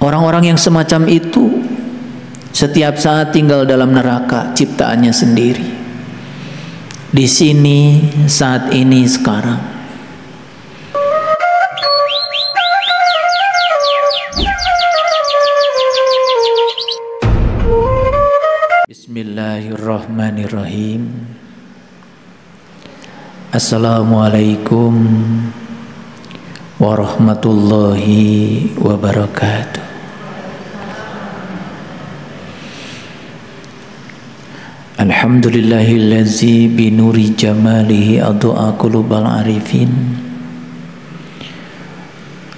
Orang-orang yang semacam itu setiap saat tinggal dalam neraka ciptaannya sendiri. Di sini, saat ini, sekarang. Bismillahirrahmanirrahim. Assalamualaikum warahmatullahi wabarakatuh. Alhamdulillahillazi binuri jamalihi addu'a qulubal arifin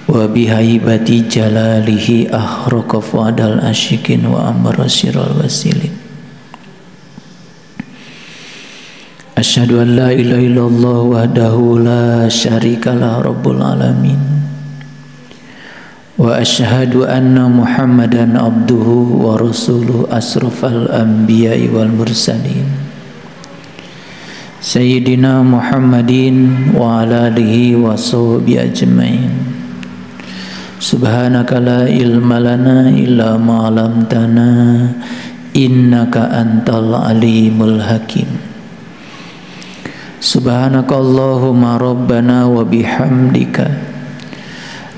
wa bihaibati jalalihi ahraqa fuadal asyikin wa amara siral wasilin. Asyhadu an la ilaha illallah wahdahu la syarikalah rabbul alamin wa asyhadu anna Muhammadan abduhu wa rasuluhu asrafal anbiya'i wal mursalin Sayyidina Muhammadin wa ala alihi wa sahbihi ajmain. Subhanaka la ilma lana illa ma 'allamtana innaka antal alimul hakim. Subhanaka Allahumma rabbana wa bihamdika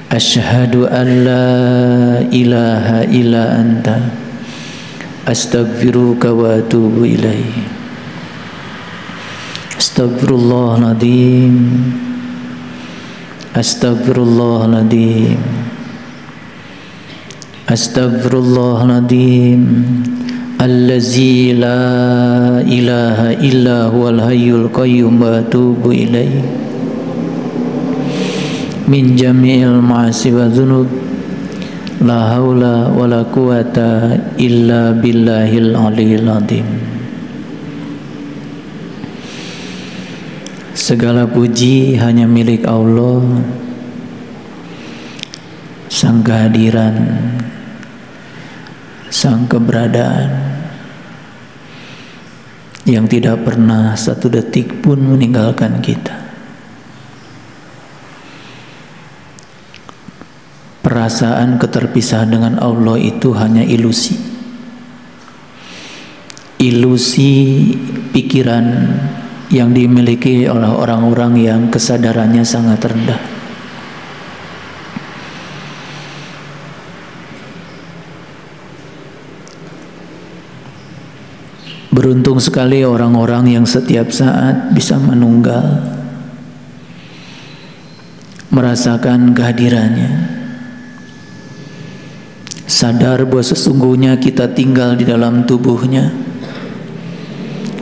asyhadu an la ilaha illa anta astaghfiruka wa atubu ilaih. Astaghfirullahaladzim, astaghfirullahaladzim, astaghfirullahaladzim, allazi la ilaha illa huwal hayyul qayyum wa atubu ilaih min jami'il ma'asi wa dhunub la haula wa la quwata illa billahil aliyil azim. Segala puji hanya milik Allah, sang kehadiran, sang keberadaan yang tidak pernah satu detik pun meninggalkan kita. Perasaan keterpisahan dengan Allah itu hanya ilusi. Ilusi pikiran yang dimiliki oleh orang-orang yang kesadarannya sangat rendah. Beruntung sekali orang-orang yang setiap saat bisa menunggal, merasakan kehadirannya, sadar bahwa sesungguhnya kita tinggal di dalam tubuhnya,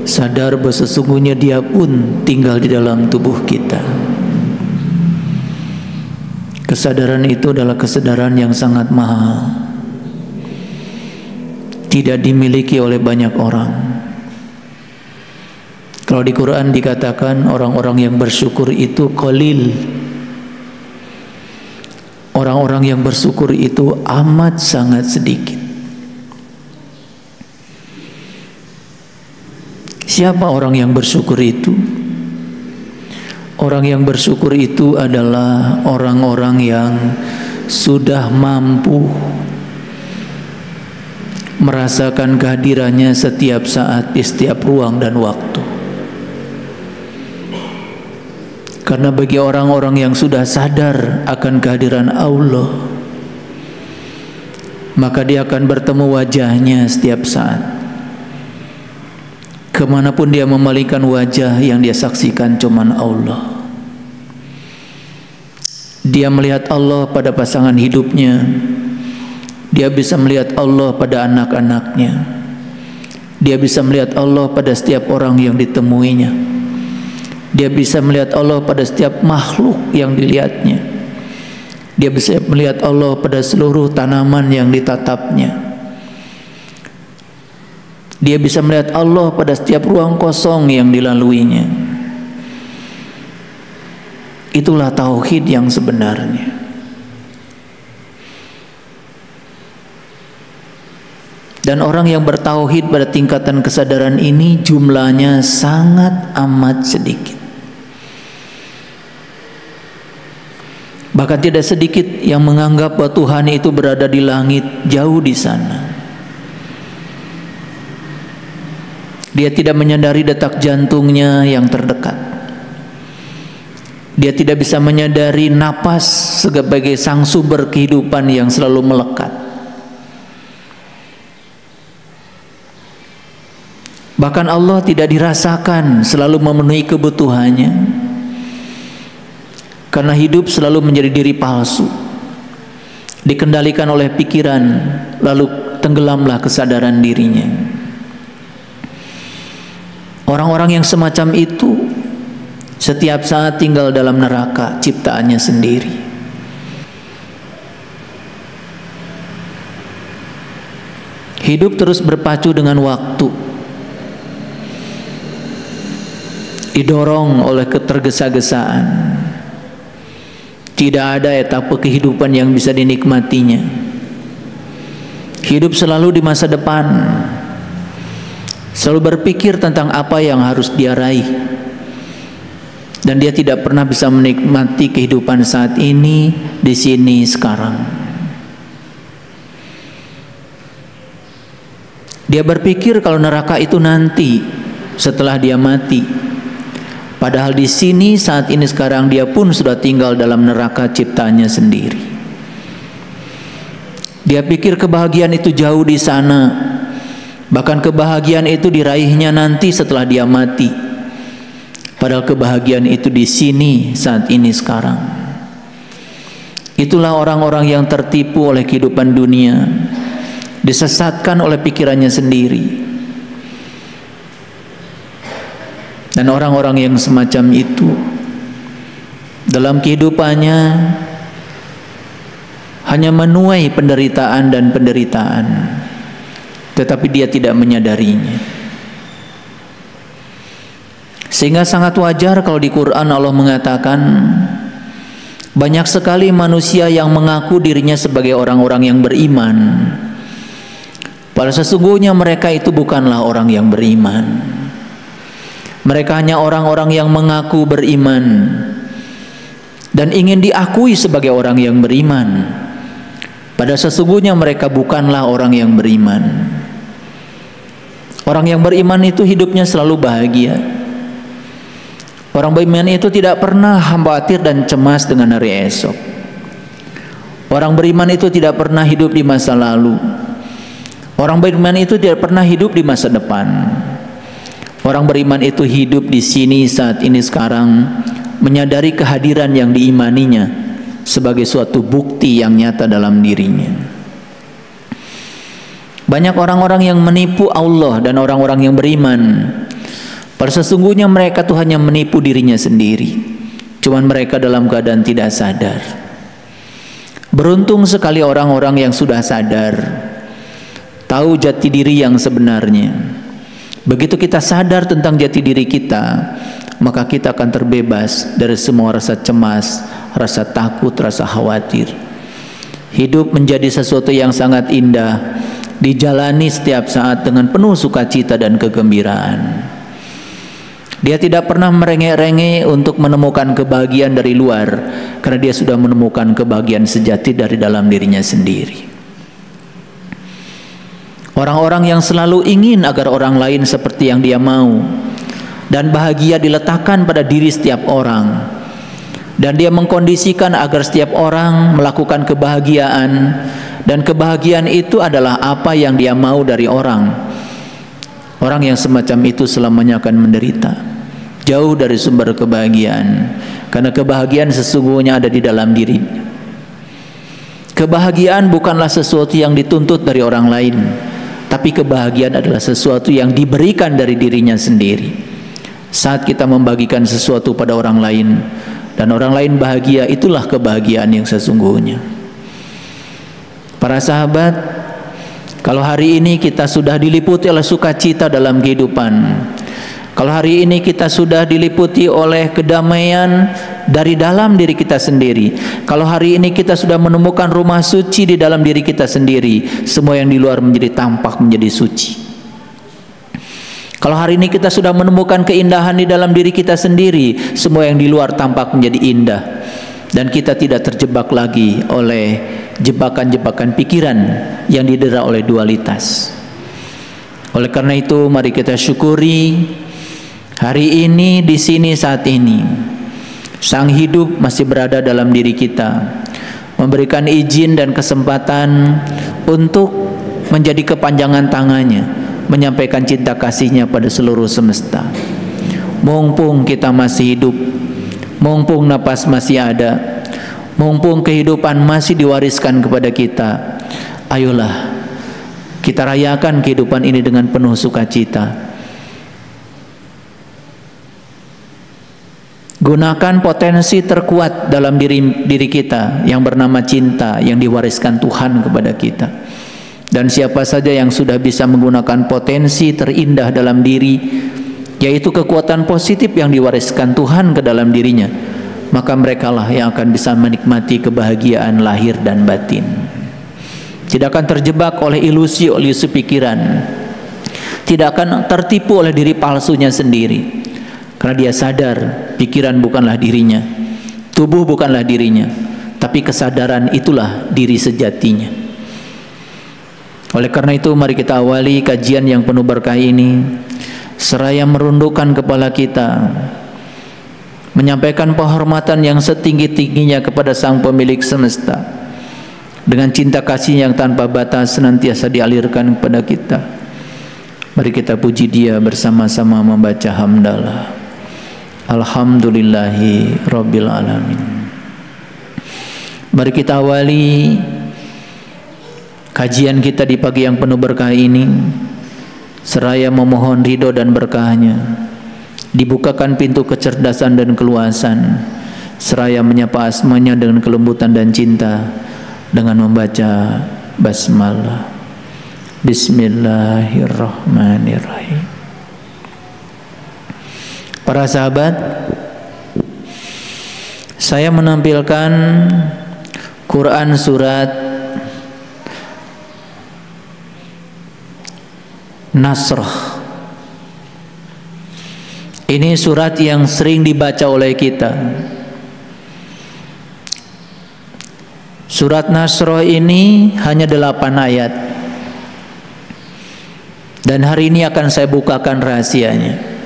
sadar bahwa sesungguhnya dia pun tinggal di dalam tubuh kita. Kesadaran itu adalah kesadaran yang sangat mahal, tidak dimiliki oleh banyak orang. Kalau di Quran dikatakan orang-orang yang bersyukur itu qalil, orang-orang yang bersyukur itu amat sangat sedikit. Siapa orang yang bersyukur itu? Orang yang bersyukur itu adalah orang-orang yang sudah mampu merasakan kehadirannya setiap saat di setiap ruang dan waktu. Karena bagi orang-orang yang sudah sadar akan kehadiran Allah, maka dia akan bertemu wajahnya setiap saat. Kemanapun dia memalingkan wajah, yang dia saksikan cuman Allah. Dia melihat Allah pada pasangan hidupnya, dia bisa melihat Allah pada anak-anaknya, dia bisa melihat Allah pada setiap orang yang ditemuinya, dia bisa melihat Allah pada setiap makhluk yang dilihatnya, dia bisa melihat Allah pada seluruh tanaman yang ditatapnya, dia bisa melihat Allah pada setiap ruang kosong yang dilaluinya. Itulah tauhid yang sebenarnya. Dan orang yang bertauhid pada tingkatan kesadaran ini jumlahnya sangat amat sedikit. Bahkan tidak sedikit yang menganggap bahwa Tuhan itu berada di langit, jauh di sana. Dia tidak menyadari detak jantungnya yang terdekat. Dia tidak bisa menyadari napas sebagai sang sumber kehidupan yang selalu melekat. Bahkan Allah tidak dirasakan selalu memenuhi kebutuhannya. Karena hidup selalu menjadi diri palsu, dikendalikan oleh pikiran, lalu tenggelamlah kesadaran dirinya. Orang-orang yang semacam itu setiap saat tinggal dalam neraka ciptaannya sendiri. Hidup terus berpacu dengan waktu, didorong oleh ketergesa-gesaan. Tidak ada etapa kehidupan yang bisa dinikmatinya. Hidup selalu di masa depan, selalu berpikir tentang apa yang harus dia raih, dan dia tidak pernah bisa menikmati kehidupan saat ini, di sini, sekarang. Dia berpikir kalau neraka itu nanti, setelah dia mati. Padahal di sini saat ini sekarang dia pun sudah tinggal dalam neraka ciptaannya sendiri. Dia pikir kebahagiaan itu jauh di sana. Bahkan kebahagiaan itu diraihnya nanti setelah dia mati. Padahal kebahagiaan itu di sini saat ini sekarang. Itulah orang-orang yang tertipu oleh kehidupan dunia, disesatkan oleh pikirannya sendiri. Dan orang-orang yang semacam itu dalam kehidupannya hanya menuai penderitaan dan penderitaan, tetapi dia tidak menyadarinya. Sehingga sangat wajar kalau di Quran Allah mengatakan banyak sekali manusia yang mengaku dirinya sebagai orang-orang yang beriman, padahal sesungguhnya mereka itu bukanlah orang yang beriman. Mereka hanya orang-orang yang mengaku beriman dan ingin diakui sebagai orang yang beriman, padahal sesungguhnya mereka bukanlah orang yang beriman. Orang yang beriman itu hidupnya selalu bahagia. Orang beriman itu tidak pernah khawatir dan cemas dengan hari esok. Orang beriman itu tidak pernah hidup di masa lalu. Orang beriman itu tidak pernah hidup di masa depan. Orang beriman itu hidup di sini saat ini sekarang, menyadari kehadiran yang diimaninya sebagai suatu bukti yang nyata dalam dirinya. Banyak orang-orang yang menipu Allah dan orang-orang yang beriman, padahal sesungguhnya mereka tuh hanya menipu dirinya sendiri. Cuman mereka dalam keadaan tidak sadar. Beruntung sekali orang-orang yang sudah sadar, tahu jati diri yang sebenarnya. Begitu kita sadar tentang jati diri kita, maka kita akan terbebas dari semua rasa cemas, rasa takut, rasa khawatir. Hidup menjadi sesuatu yang sangat indah, dijalani setiap saat dengan penuh sukacita dan kegembiraan. Dia tidak pernah merengek-rengek untuk menemukan kebahagiaan dari luar, karena dia sudah menemukan kebahagiaan sejati dari dalam dirinya sendiri. Orang-orang yang selalu ingin agar orang lain seperti yang dia mau, dan bahagia diletakkan pada diri setiap orang, dan dia mengkondisikan agar setiap orang melakukan kebahagiaan, dan kebahagiaan itu adalah apa yang dia mau dari orang. Orang yang semacam itu selamanya akan menderita, jauh dari sumber kebahagiaan, karena kebahagiaan sesungguhnya ada di dalam diri. Kebahagiaan bukanlah sesuatu yang dituntut dari orang lain, tapi kebahagiaan adalah sesuatu yang diberikan dari dirinya sendiri. Saat kita membagikan sesuatu pada orang lain dan orang lain bahagia, itulah kebahagiaan yang sesungguhnya. Para sahabat, kalau hari ini kita sudah diliputi oleh sukacita dalam kehidupan, kalau hari ini kita sudah diliputi oleh kedamaian dari dalam diri kita sendiri, kalau hari ini kita sudah menemukan rumah suci di dalam diri kita sendiri, semua yang di luar menjadi tampak menjadi suci. Kalau hari ini kita sudah menemukan keindahan di dalam diri kita sendiri, semua yang di luar tampak menjadi indah. dan kita tidak terjebak lagi oleh jebakan-jebakan pikiran yang didera oleh dualitas. Oleh karena itu, mari kita syukuri hari ini, di sini, saat ini Sang Hidup masih berada dalam diri kita, memberikan izin dan kesempatan untuk menjadi kepanjangan tangannya, menyampaikan cinta kasihnya pada seluruh semesta. Mumpung kita masih hidup, mumpung napas masih ada, mumpung kehidupan masih diwariskan kepada kita, ayolah kita rayakan kehidupan ini dengan penuh sukacita. Gunakan potensi terkuat dalam diri kita yang bernama cinta, yang diwariskan Tuhan kepada kita. Dan siapa saja yang sudah bisa menggunakan potensi terindah dalam diri, yaitu kekuatan positif yang diwariskan Tuhan ke dalam dirinya, maka merekalah yang akan bisa menikmati kebahagiaan lahir dan batin. Tidak akan terjebak oleh ilusi pikiran, tidak akan tertipu oleh diri palsunya sendiri, karena dia sadar pikiran bukanlah dirinya, tubuh bukanlah dirinya, tapi kesadaran itulah diri sejatinya. Oleh karena itu, mari kita awali kajian yang penuh berkah ini seraya merundukkan kepala kita, menyampaikan penghormatan yang setinggi-tingginya kepada Sang Pemilik semesta, dengan cinta kasih yang tanpa batas senantiasa dialirkan kepada kita. Mari kita puji Dia bersama-sama membaca hamdalah. Alhamdulillahi Rabbil Alamin. Mari kita awali kajian kita di pagi yang penuh berkah ini seraya memohon ridho dan berkahnya. Dibukakan pintu kecerdasan dan keluasan, seraya menyapa asmanya dengan kelembutan dan cinta, dengan membaca basmalah. Bismillahirrahmanirrahim. Para sahabat, saya menampilkan Quran surat Nasrah. Ini surat yang sering dibaca oleh kita. Surat Nasrah ini hanya 8 ayat, dan hari ini akan saya bukakan rahasianya.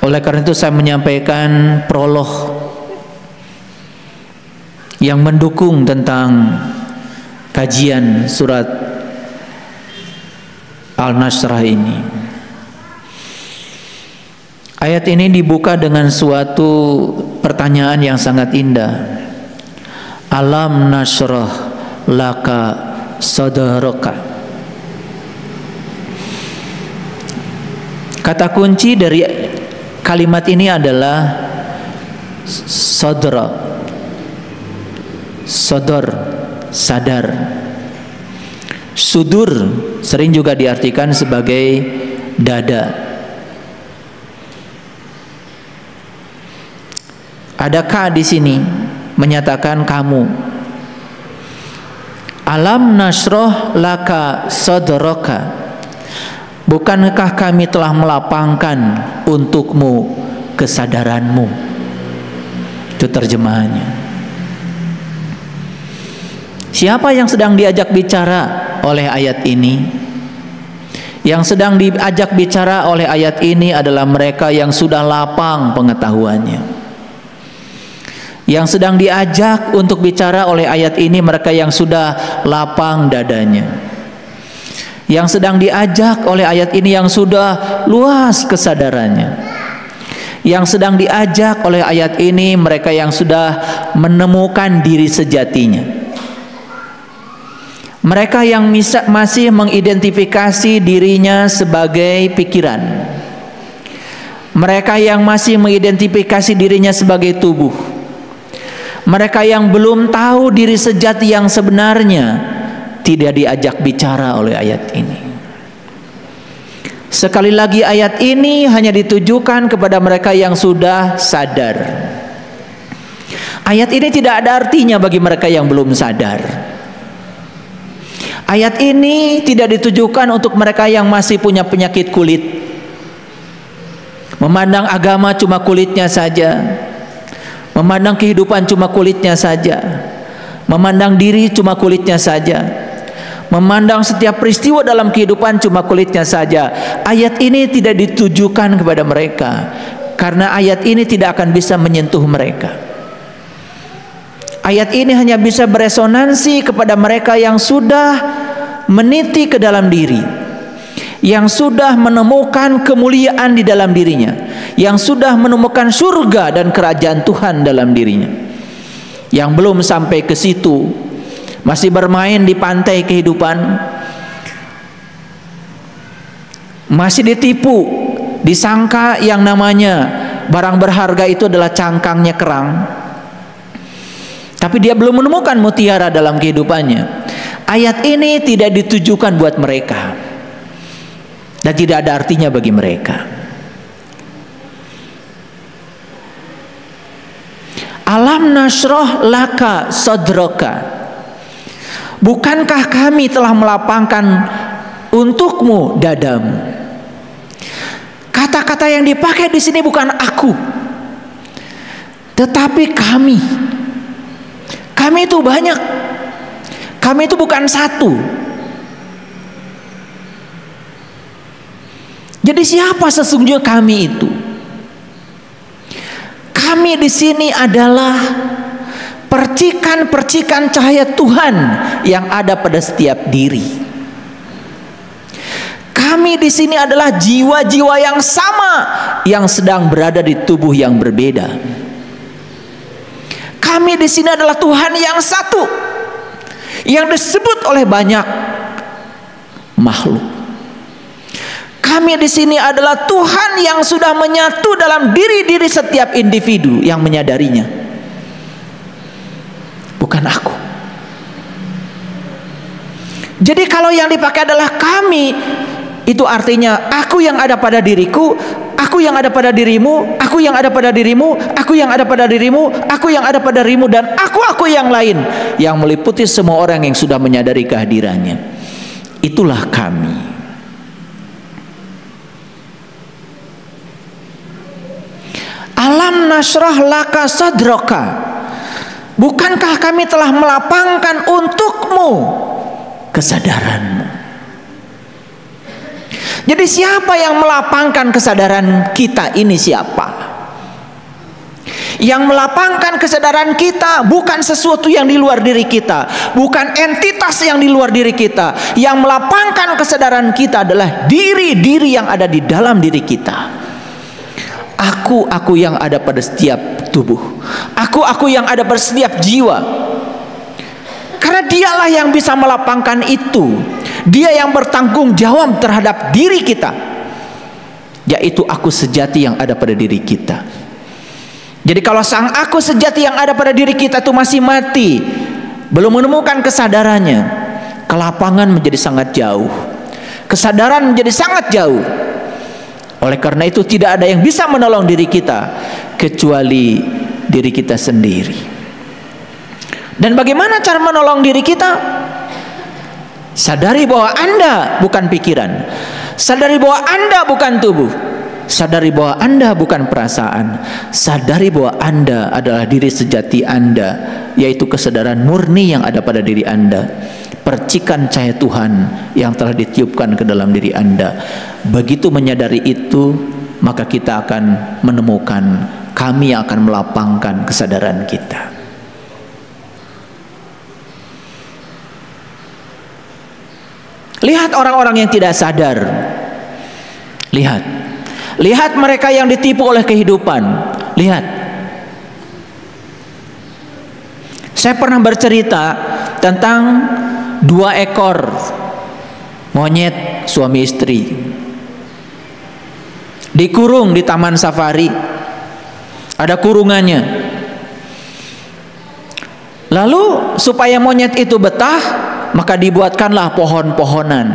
Oleh karena itu saya menyampaikan prolog yang mendukung tentang kajian surat Al-Nasrah ini. Ayat ini dibuka dengan suatu pertanyaan yang sangat indah. Alam nasrah laka sadraka. Kata kunci dari kalimat ini adalah sadra. Sadar, sadar. Sudur sering juga diartikan sebagai dada. Ada ka di sini menyatakan kamu. Alam nasroh laka sadraka. Bukankah kami telah melapangkan untukmu kesadaranmu? Itu terjemahannya. Siapa yang sedang diajak bicara oleh ayat ini? Yang sedang diajak bicara oleh ayat ini adalah mereka yang sudah lapang pengetahuannya. Yang sedang diajak untuk bicara oleh ayat ini mereka yang sudah lapang dadanya. Yang sedang diajak oleh ayat ini yang sudah luas kesadarannya. Yang sedang diajak oleh ayat ini mereka yang sudah menemukan diri sejatinya. Mereka yang masih mengidentifikasi dirinya sebagai pikiran. Mereka yang masih mengidentifikasi dirinya sebagai tubuh. Mereka yang belum tahu diri sejati yang sebenarnya tidak diajak bicara oleh ayat ini. Sekali lagi ayat ini hanya ditujukan kepada mereka yang sudah sadar. Ayat ini tidak ada artinya bagi mereka yang belum sadar. Ayat ini tidak ditujukan untuk mereka yang masih punya penyakit kulit, memandang agama cuma kulitnya saja, memandang kehidupan cuma kulitnya saja, memandang diri cuma kulitnya saja, memandang setiap peristiwa dalam kehidupan cuma kulitnya saja. Ayat ini tidak ditujukan kepada mereka, karena ayat ini tidak akan bisa menyentuh mereka. Ayat ini hanya bisa beresonansi kepada mereka yang sudah meniti ke dalam diri, yang sudah menemukan kemuliaan di dalam dirinya, yang sudah menemukan surga dan kerajaan Tuhan dalam dirinya. Yang belum sampai ke situ, masih bermain di pantai kehidupan, masih ditipu, disangka yang namanya barang berharga itu adalah cangkangnya kerang, tapi dia belum menemukan mutiara dalam kehidupannya. Ayat ini tidak ditujukan buat mereka dan tidak ada artinya bagi mereka. Alam nasroh laka sodroka, bukankah kami telah melapangkan untukmu dadamu? Kata-kata yang dipakai di sini bukan aku, tetapi kami. Kami itu banyak. Kami itu bukan satu. Jadi siapa sesungguhnya kami itu? Kami di sini adalah percikan-percikan cahaya Tuhan yang ada pada setiap diri. Kami di sini adalah jiwa-jiwa yang sama yang sedang berada di tubuh yang berbeda. Kami di sini adalah Tuhan yang satu, yang disebut oleh banyak makhluk. Kami di sini adalah Tuhan yang sudah menyatu dalam diri-diri setiap individu yang menyadarinya. Bukan aku. Jadi kalau yang dipakai adalah kami, itu artinya aku yang ada pada diriku, aku yang ada pada dirimu, aku yang ada pada dirimu, aku yang ada pada dirimu, aku yang ada pada dirimu, dan aku yang lain, yang meliputi semua orang yang sudah menyadari kehadirannya. Itulah kami. Alam nasrah laka sadroka, bukankah kami telah melapangkan untukmu kesadaranmu? Jadi siapa yang melapangkan kesadaran kita ini? Siapa yang melapangkan kesadaran kita? Bukan sesuatu yang di luar diri kita, bukan entitas yang di luar diri kita. Yang melapangkan kesadaran kita adalah diri-diri yang ada di dalam diri kita. Aku yang ada pada setiap tubuh, aku yang ada pada setiap jiwa. Karena dialah yang bisa melapangkan itu. Dia yang bertanggung jawab terhadap diri kita, yaitu aku sejati yang ada pada diri kita. Jadi kalau sang aku sejati yang ada pada diri kita itu masih mati, belum menemukan kesadarannya, kelapangan menjadi sangat jauh, kesadaran menjadi sangat jauh. Oleh karena itu tidak ada yang bisa menolong diri kita kecuali diri kita sendiri. Dan bagaimana cara menolong diri kita? Sadari bahwa Anda bukan pikiran, sadari bahwa Anda bukan tubuh, sadari bahwa Anda bukan perasaan, sadari bahwa Anda adalah diri sejati Anda, yaitu kesadaran murni yang ada pada diri Anda, percikan cahaya Tuhan yang telah ditiupkan ke dalam diri Anda. Begitu menyadari itu, maka kita akan menemukan kami yang akan melapangkan kesadaran kita. Lihat orang-orang yang tidak sadar. Lihat mereka yang ditipu oleh kehidupan. Lihat. Saya pernah bercerita tentang 2 ekor monyet suami istri dikurung di taman safari. Ada kurungannya. Lalu supaya monyet itu betah, maka dibuatkanlah pohon-pohonan.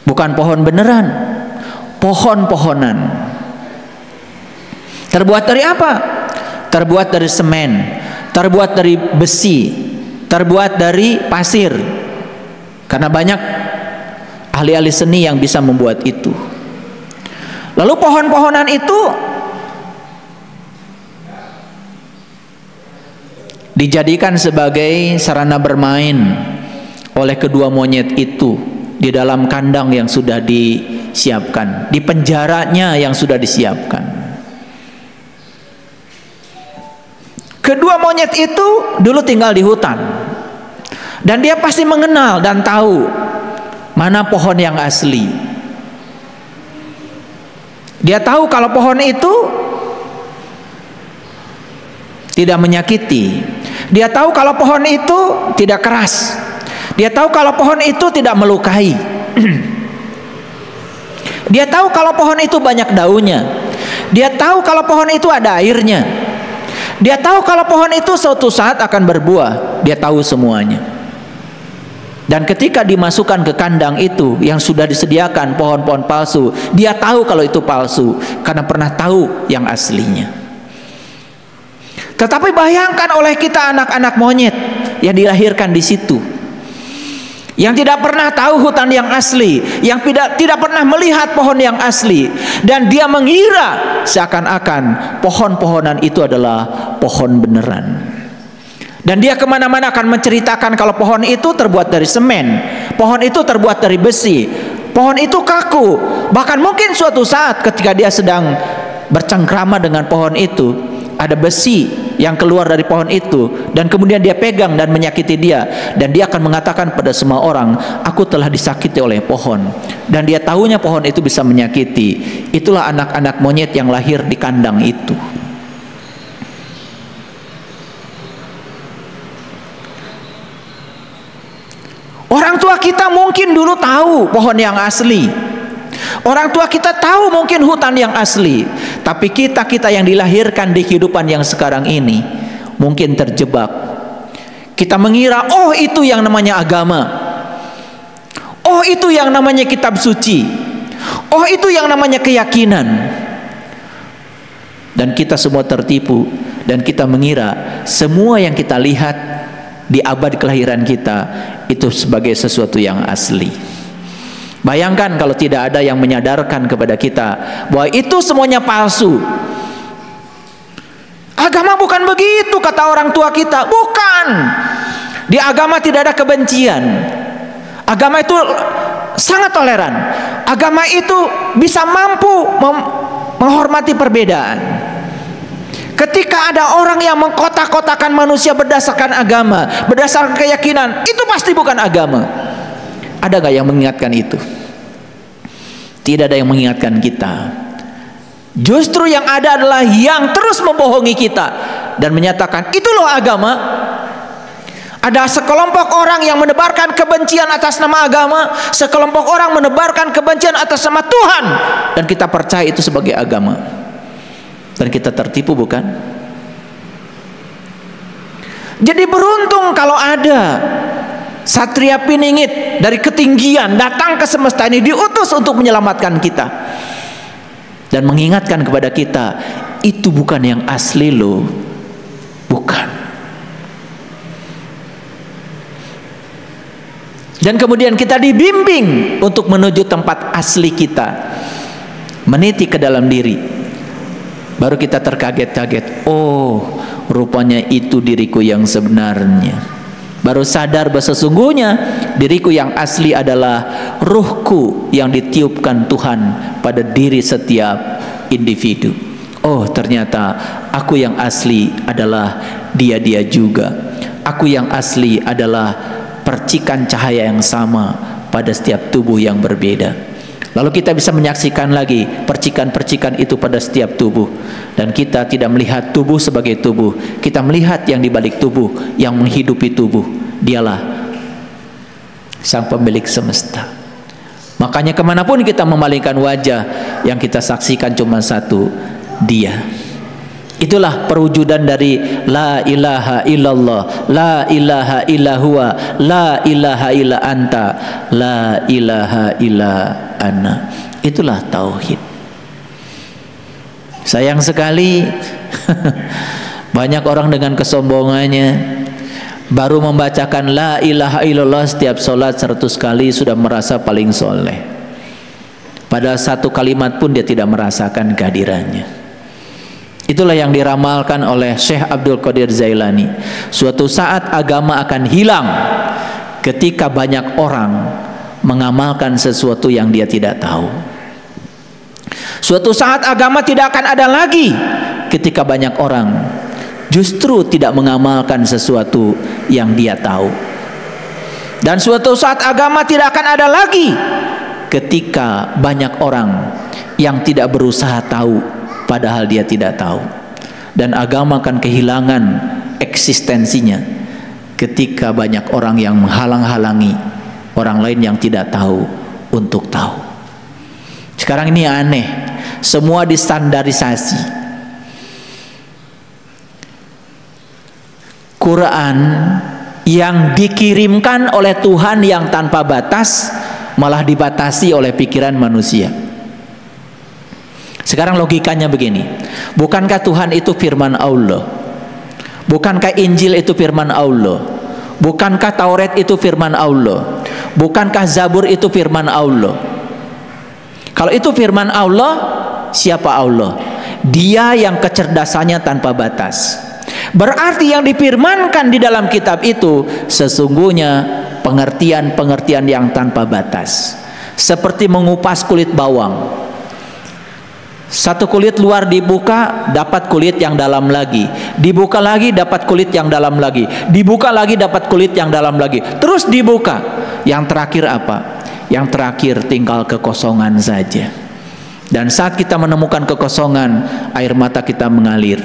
Bukan pohon beneran, pohon-pohonan. Terbuat dari apa? Terbuat dari semen, terbuat dari besi, terbuat dari pasir. Karena banyak ahli-ahli seni yang bisa membuat itu. Lalu pohon-pohonan itu dijadikan sebagai sarana bermain oleh kedua monyet itu di dalam kandang yang sudah disiapkan, di penjaranya yang sudah disiapkan. Kedua monyet itu dulu tinggal di hutan, dan dia pasti mengenal dan tahu mana pohon yang asli. Dia tahu kalau pohon itu tidak menyakiti. Dia tahu kalau pohon itu tidak keras. Dia tahu kalau pohon itu tidak melukai. Dia tahu kalau pohon itu banyak daunnya. Dia tahu kalau pohon itu ada airnya. Dia tahu kalau pohon itu suatu saat akan berbuah. Dia tahu semuanya. Dan ketika dimasukkan ke kandang itu yang sudah disediakan pohon-pohon palsu, dia tahu kalau itu palsu karena pernah tahu yang aslinya. Tetapi bayangkan oleh kita anak-anak monyet yang dilahirkan di situ, yang tidak pernah tahu hutan yang asli, yang tidak pernah melihat pohon yang asli, dan dia mengira seakan-akan pohon-pohonan itu adalah pohon beneran. Dan dia kemana-mana akan menceritakan kalau pohon itu terbuat dari semen, pohon itu terbuat dari besi, pohon itu kaku. Bahkan mungkin suatu saat ketika dia sedang bercengkrama dengan pohon itu, ada besi yang keluar dari pohon itu, dan kemudian dia pegang dan menyakiti dia, dan dia akan mengatakan pada semua orang, aku telah disakiti oleh pohon. Dan dia tahunya pohon itu bisa menyakiti. Itulah anak-anak monyet yang lahir di kandang itu. Orang tua kita mungkin dulu tahu pohon yang asli, orang tua kita tahu mungkin hutan yang asli, tapi kita yang dilahirkan di kehidupan yang sekarang ini mungkin terjebak. Kita mengira, oh itu yang namanya agama, oh itu yang namanya kitab suci, oh itu yang namanya keyakinan. Dan kita semua tertipu, dan kita mengira semua yang kita lihat di abad kelahiran kita itu sebagai sesuatu yang asli. Bayangkan kalau tidak ada yang menyadarkan kepada kita bahwa itu semuanya palsu. Agama bukan begitu kata orang tua kita. Bukan. Di agama tidak ada kebencian. Agama itu sangat toleran. Agama itu bisa mampu menghormati perbedaan. Ketika ada orang yang mengkotak-kotakan manusia berdasarkan agama, berdasarkan keyakinan, itu pasti bukan agama. Ada gak yang mengingatkan itu? Tidak ada yang mengingatkan kita. Justru yang ada adalah yang terus membohongi kita dan menyatakan itu loh agama. Ada sekelompok orang yang menebarkan kebencian atas nama agama, sekelompok orang menebarkan kebencian atas nama Tuhan, dan kita percaya itu sebagai agama. Dan kita tertipu, bukan? Jadi beruntung kalau ada Satria Piningit dari ketinggian datang ke semesta ini, diutus untuk menyelamatkan kita dan mengingatkan kepada kita, itu bukan yang asli loh. Bukan. Dan kemudian kita dibimbing untuk menuju tempat asli kita, meniti ke dalam diri. Baru kita terkaget-kaget, oh rupanya itu diriku yang sebenarnya. Baru sadar bahwa sesungguhnya diriku yang asli adalah ruhku yang ditiupkan Tuhan pada diri setiap individu. Oh ternyata aku yang asli adalah dia juga. Aku yang asli adalah percikan cahaya yang sama pada setiap tubuh yang berbeda. Lalu kita bisa menyaksikan lagi percikan-percikan itu pada setiap tubuh, dan kita tidak melihat tubuh sebagai tubuh. Kita melihat yang di balik tubuh, yang menghidupi tubuh. Dialah sang pemilik semesta. Makanya kemanapun kita memalingkan wajah, yang kita saksikan cuma satu, Dia. Itulah perwujudan dari la ilaha illallah, la ilaha illa huwa, la ilaha illa anta, la ilaha illa ana. Itulah tauhid. Sayang sekali banyak orang dengan kesombongannya baru membacakan la ilaha illallah setiap sholat 100 kali sudah merasa paling soleh, padahal satu kalimat pun dia tidak merasakan kehadirannya. Itulah yang diramalkan oleh Syekh Abdul Qadir Jailani. Suatu saat agama akan hilang ketika banyak orang mengamalkan sesuatu yang dia tidak tahu. Suatu saat agama tidak akan ada lagi ketika banyak orang justru tidak mengamalkan sesuatu yang dia tahu. Dan suatu saat agama tidak akan ada lagi ketika banyak orang yang tidak berusaha tahu padahal dia tidak tahu. Dan agama akan kehilangan eksistensinya ketika banyak orang yang menghalang-halangi orang lain yang tidak tahu untuk tahu. Sekarang ini aneh, semua distandarisasi. Quran yang dikirimkan oleh Tuhan yang tanpa batas malah dibatasi oleh pikiran manusia. Sekarang logikanya begini, bukankah Tuhan itu firman Allah? Bukankah Injil itu firman Allah? Bukankah Taurat itu firman Allah? Bukankah Zabur itu firman Allah? Kalau itu firman Allah, siapa Allah? Dia yang kecerdasannya tanpa batas. Berarti yang difirmankan di dalam kitab itu sesungguhnya pengertian-pengertian yang tanpa batas. Seperti mengupas kulit bawang. Satu kulit luar dibuka, dapat kulit yang dalam lagi. Dibuka lagi, dapat kulit yang dalam lagi. Dibuka lagi, dapat kulit yang dalam lagi. Terus dibuka. Yang terakhir apa? Yang terakhir tinggal kekosongan saja. Dan saat kita menemukan kekosongan, air mata kita mengalir.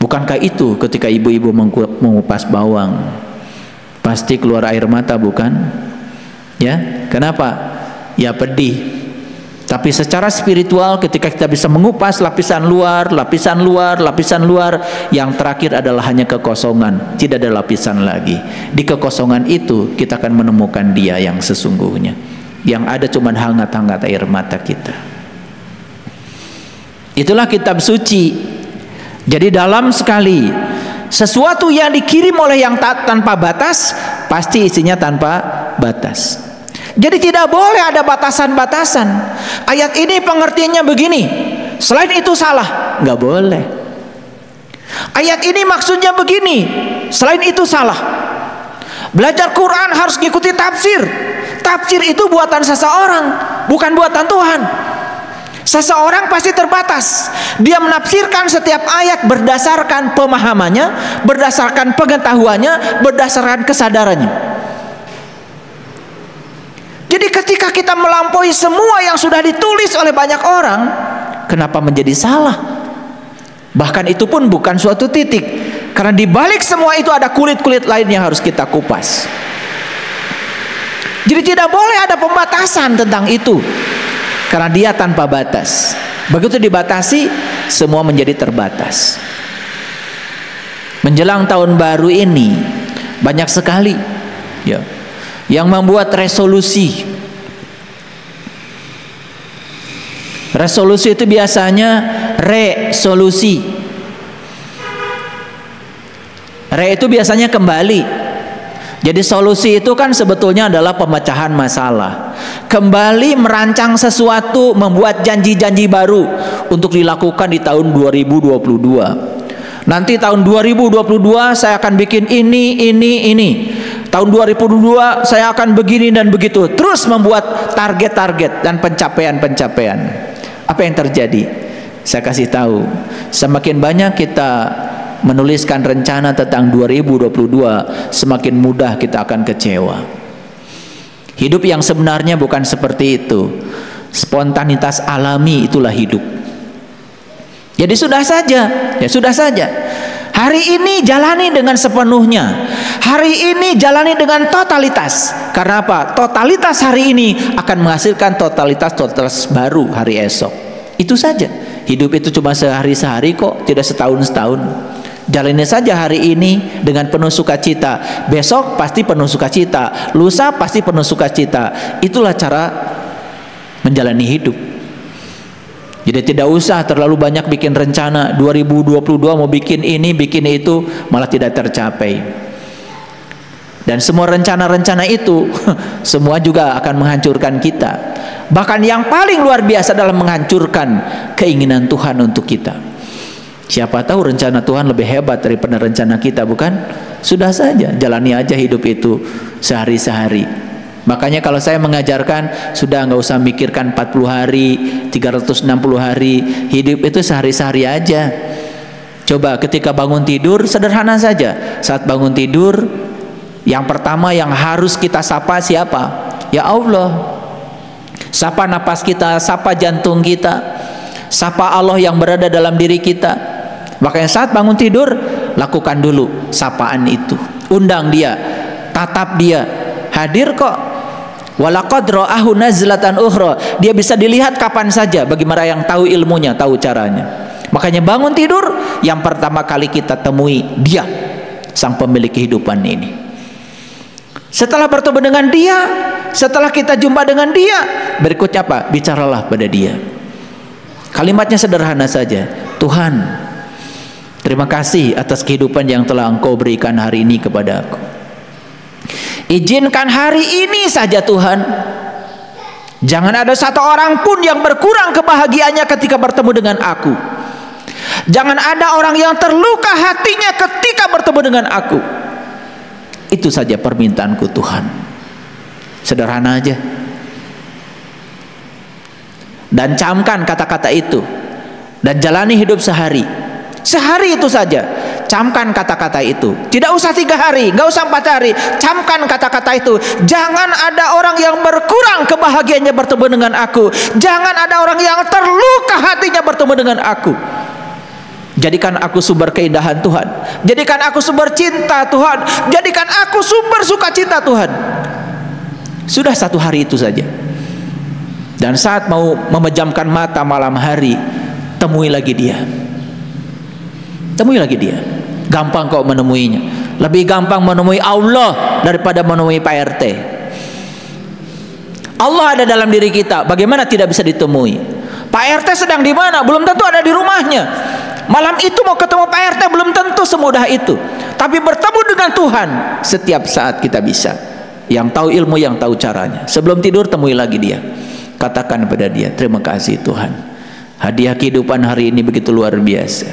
Bukankah itu ketika ibu-ibu mengupas bawang? Pasti keluar air mata, bukan? Ya, kenapa? Ya pedih. Tapi secara spiritual ketika kita bisa mengupas lapisan luar, lapisan luar, lapisan luar, yang terakhir adalah hanya kekosongan, tidak ada lapisan lagi. Di kekosongan itu kita akan menemukan Dia yang sesungguhnya. Yang ada cuma hangat-hangat air mata kita. Itulah kitab suci. Jadi dalam sekali sesuatu yang dikirim oleh yang tanpa batas pasti isinya tanpa batas. Jadi tidak boleh ada batasan-batasan. Ayat ini pengertiannya begini, selain itu salah, nggak boleh. Ayat ini maksudnya begini, selain itu salah. Belajar Quran harus mengikuti tafsir. Tafsir itu buatan seseorang, bukan buatan Tuhan. Seseorang pasti terbatas. Dia menafsirkan setiap ayat berdasarkan pemahamannya, berdasarkan pengetahuannya, berdasarkan kesadarannya. Jadi ketika kita melampaui semua yang sudah ditulis oleh banyak orang, kenapa menjadi salah? Bahkan itu pun bukan suatu titik, karena di balik semua itu ada kulit-kulit lain yang harus kita kupas. Jadi tidak boleh ada pembatasan tentang itu, karena Dia tanpa batas. Begitu dibatasi, semua menjadi terbatas. Menjelang tahun baru ini banyak sekali ya yang membuat resolusi. Resolusi itu biasanya resolusi. Itu biasanya kembali. Jadi solusi itu kan sebetulnya adalah pemecahan masalah. Kembali merancang sesuatu, membuat janji-janji baru untuk dilakukan di tahun 2022. Nanti tahun 2022 saya akan bikin ini. Tahun 2022 saya akan begini dan begitu. Terus membuat target-target dan pencapaian-pencapaian. Apa yang terjadi? Saya kasih tahu, semakin banyak kita menuliskan rencana tentang 2022, semakin mudah kita akan kecewa. Hidup yang sebenarnya bukan seperti itu. Spontanitas alami itulah hidup. Jadi sudah saja, ya sudah saja. Hari ini jalani dengan sepenuhnya. Hari ini jalani dengan totalitas. Karena apa? Totalitas hari ini akan menghasilkan totalitas baru hari esok. Itu saja. Hidup itu cuma sehari-sehari kok, tidak setahun-setahun. Jalani saja hari ini dengan penuh sukacita. Besok pasti penuh sukacita. Lusa pasti penuh sukacita. Itulah cara menjalani hidup. Jadi tidak usah terlalu banyak bikin rencana 2022 mau bikin ini, bikin itu, malah tidak tercapai. Dan semua rencana-rencana itu semua juga akan menghancurkan kita. Bahkan yang paling luar biasa adalah menghancurkan keinginan Tuhan untuk kita. Siapa tahu rencana Tuhan lebih hebat daripada rencana kita, bukan? Sudah saja, jalani aja hidup itu sehari-sehari. Makanya kalau saya mengajarkan, sudah nggak usah mikirkan 40 hari, 360 hari, hidup itu sehari-sehari aja. Coba ketika bangun tidur, sederhana saja. Saat bangun tidur, yang pertama yang harus kita sapa siapa? Ya Allah. Sapa napas kita, sapa jantung kita, sapa Allah yang berada dalam diri kita. Makanya saat bangun tidur, lakukan dulu sapaan itu. Undang dia, tatap dia, hadir kok. Walaqad ra'ahu nazlatan ukhra. Dia bisa dilihat kapan saja bagi mereka yang tahu ilmunya, tahu caranya. Makanya bangun tidur, yang pertama kali kita temui dia, sang pemilik kehidupan ini. Setelah bertemu dengan dia, setelah kita jumpa dengan dia, berikutnya apa? Bicaralah pada dia. Kalimatnya sederhana saja. Tuhan, terima kasih atas kehidupan yang telah Engkau berikan hari ini kepada aku. Izinkan hari ini saja Tuhan, jangan ada satu orang pun yang berkurang kebahagiaannya ketika bertemu dengan aku. Jangan ada orang yang terluka hatinya ketika bertemu dengan aku. Itu saja permintaanku Tuhan. Sederhana aja. Dan camkan kata-kata itu, dan jalani hidup sehari. Sehari itu saja. Camkan kata-kata itu. Tidak usah 3 hari, nggak usah 4 hari. Camkan kata-kata itu. Jangan ada orang yang berkurang kebahagiaannya bertemu dengan aku. Jangan ada orang yang terluka hatinya bertemu dengan aku. Jadikan aku sumber keindahan Tuhan. Jadikan aku sumber cinta Tuhan. Jadikan aku sumber sukacita Tuhan. Sudah 1 hari itu saja. Dan saat mau memejamkan mata malam hari, temui lagi dia. Temui lagi dia. Gampang kok menemuinya. Lebih gampang menemui Allah daripada menemui Pak RT. Allah ada dalam diri kita. Bagaimana tidak bisa ditemui? Pak RT sedang di mana? Belum tentu ada di rumahnya. Malam itu mau ketemu Pak RT belum tentu semudah itu. Tapi bertemu dengan Tuhan setiap saat kita bisa. Yang tahu ilmu, yang tahu caranya. Sebelum tidur temui lagi dia. Katakan pada dia, terima kasih Tuhan. Hadiah kehidupan hari ini begitu luar biasa.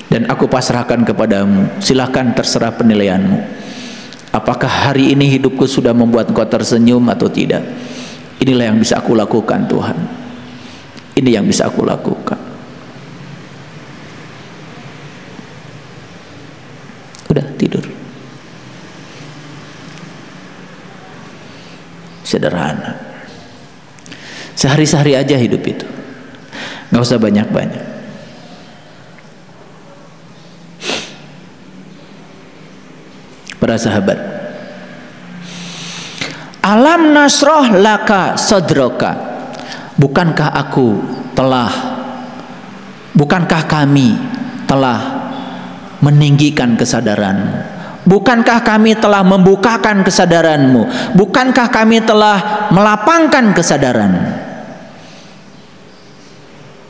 Dan aku pasrahkan kepadamu. Silahkan terserah penilaianmu. Apakah hari ini hidupku sudah membuat engkau tersenyum atau tidak? Inilah yang bisa aku lakukan Tuhan. Ini yang bisa aku lakukan. Udah tidur. Sederhana. Sehari-sehari aja hidup itu. Nggak usah banyak-banyak. Para sahabat, alam nasroh laka sodroka. Bukankah kami telah meninggikan kesadaranmu? Bukankah kami telah membukakan kesadaranmu? Bukankah kami telah melapangkan kesadaranmu?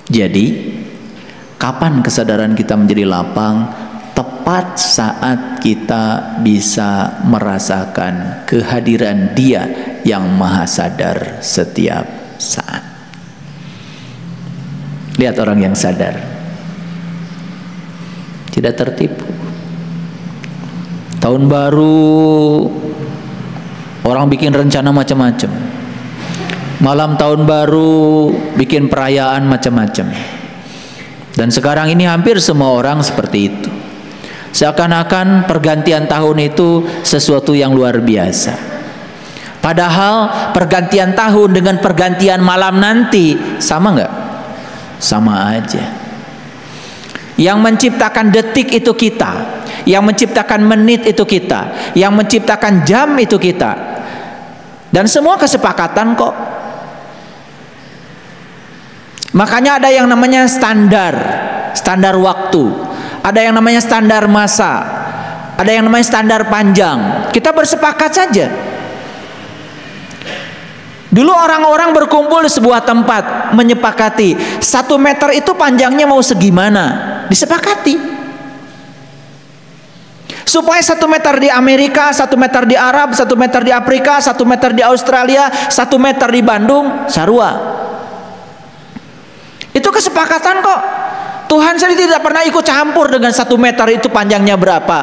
Jadi, kapan kesadaran kita menjadi lapang? Tepat saat kita bisa merasakan kehadiran Dia yang Maha Sadar setiap saat. Lihat orang yang sadar, tidak tertipu. Tahun baru orang bikin rencana macam-macam. Malam tahun baru bikin perayaan macam-macam. Dan sekarang ini hampir semua orang seperti itu. Seakan-akan pergantian tahun itu sesuatu yang luar biasa. Padahal pergantian tahun dengan pergantian malam nanti sama nggak? Sama aja. Yang menciptakan detik itu kita, yang menciptakan menit itu kita, yang menciptakan jam itu kita. Dan semua kesepakatan kok. Makanya ada yang namanya standar waktu. Ada yang namanya standar masa, ada yang namanya standar panjang. Kita bersepakat saja. Dulu orang-orang berkumpul di sebuah tempat, menyepakati 1 meter itu panjangnya mau segimana, disepakati. Supaya 1 meter di Amerika, 1 meter di Arab, 1 meter di Afrika, 1 meter di Australia, 1 meter di Bandung, sarua. Itu kesepakatan kok. Tuhan sendiri tidak pernah ikut campur dengan 1 meter itu panjangnya berapa.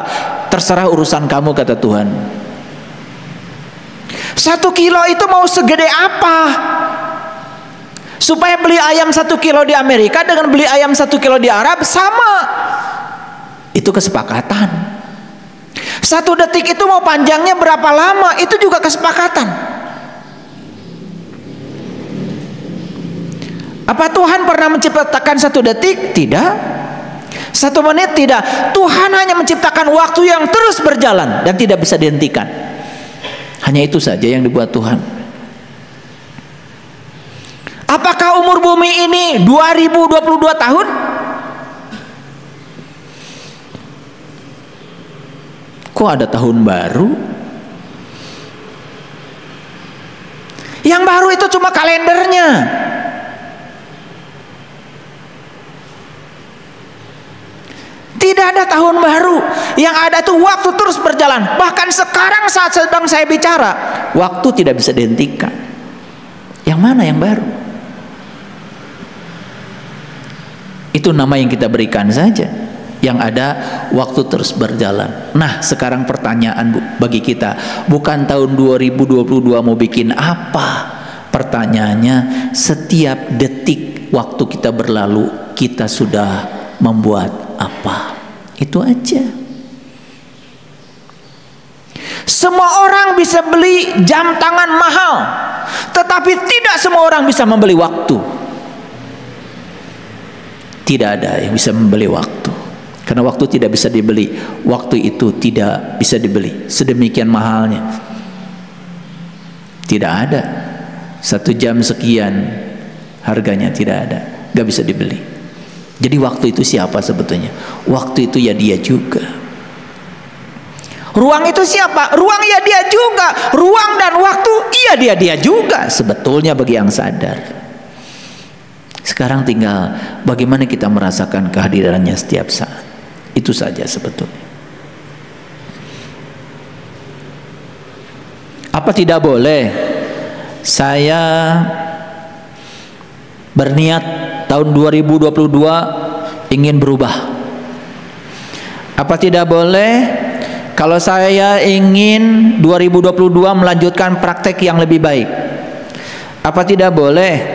Terserah urusan kamu, kata Tuhan. 1 kilo itu mau segede apa? Supaya beli ayam 1 kilo di Amerika dengan beli ayam 1 kilo di Arab sama. Itu kesepakatan. 1 detik itu mau panjangnya berapa lama, itu juga kesepakatan. Apa Tuhan pernah menciptakan 1 detik? Tidak. 1 menit? Tidak. Tuhan hanya menciptakan waktu yang terus berjalan dan tidak bisa dihentikan. Hanya itu saja yang dibuat Tuhan. Apakah umur bumi ini 2022 tahun? Kok ada tahun baru? Yang baru itu cuma kalendernya. Tidak ada tahun baru. Yang ada itu waktu terus berjalan. Bahkan sekarang saat sedang saya bicara, waktu tidak bisa dihentikan. Yang mana yang baru? Itu nama yang kita berikan saja. Yang ada waktu terus berjalan. Nah, sekarang pertanyaan bagi kita, bukan tahun 2022 mau bikin apa? Pertanyaannya, setiap detik waktu kita berlalu, kita sudah membuat apa? Itu aja. Semua orang bisa beli jam tangan mahal, tetapi tidak semua orang bisa membeli waktu. Tidak ada yang bisa membeli waktu, karena waktu tidak bisa dibeli. Waktu itu tidak bisa dibeli, sedemikian mahalnya. Tidak ada 1 jam sekian harganya, tidak ada, gak bisa dibeli. Jadi waktu itu siapa sebetulnya? Waktu itu ya dia juga. Ruang itu siapa? Ruang ya dia juga. Ruang dan waktu iya dia juga sebetulnya bagi yang sadar. Sekarang tinggal bagaimana kita merasakan kehadirannya setiap saat. Itu saja sebetulnya. Apa tidak boleh saya berniat tahun 2022 ingin berubah? Apa tidak boleh kalau saya ingin 2022 melanjutkan praktek yang lebih baik? Apa tidak boleh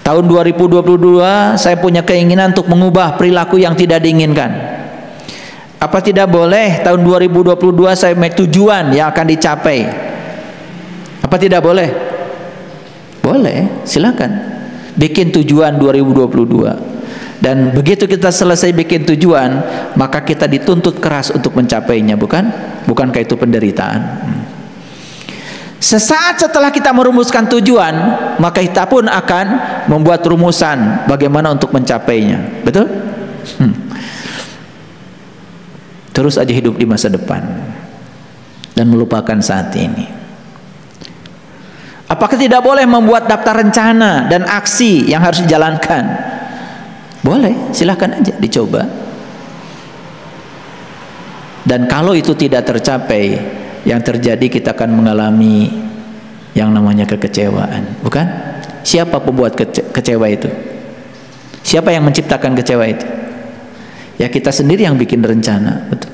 tahun 2022 saya punya keinginan untuk mengubah perilaku yang tidak diinginkan? Apa tidak boleh tahun 2022 saya punya tujuan yang akan dicapai? Apa tidak boleh? Boleh, silakan. Bikin tujuan 2022. Dan begitu kita selesai bikin tujuan, maka kita dituntut keras untuk mencapainya, bukan? Bukankah itu penderitaan? Sesaat setelah kita merumuskan tujuan, maka kita pun akan membuat rumusan bagaimana untuk mencapainya. Betul? Terus aja hidup di masa depan dan melupakan saat ini. Apakah tidak boleh membuat daftar rencana dan aksi yang harus dijalankan? Boleh, silahkan aja dicoba. Dan kalau itu tidak tercapai, yang terjadi kita akan mengalami yang namanya kekecewaan, bukan? Siapa pembuat kecewa itu? Siapa yang menciptakan kecewa itu? Ya kita sendiri yang bikin rencana, betul.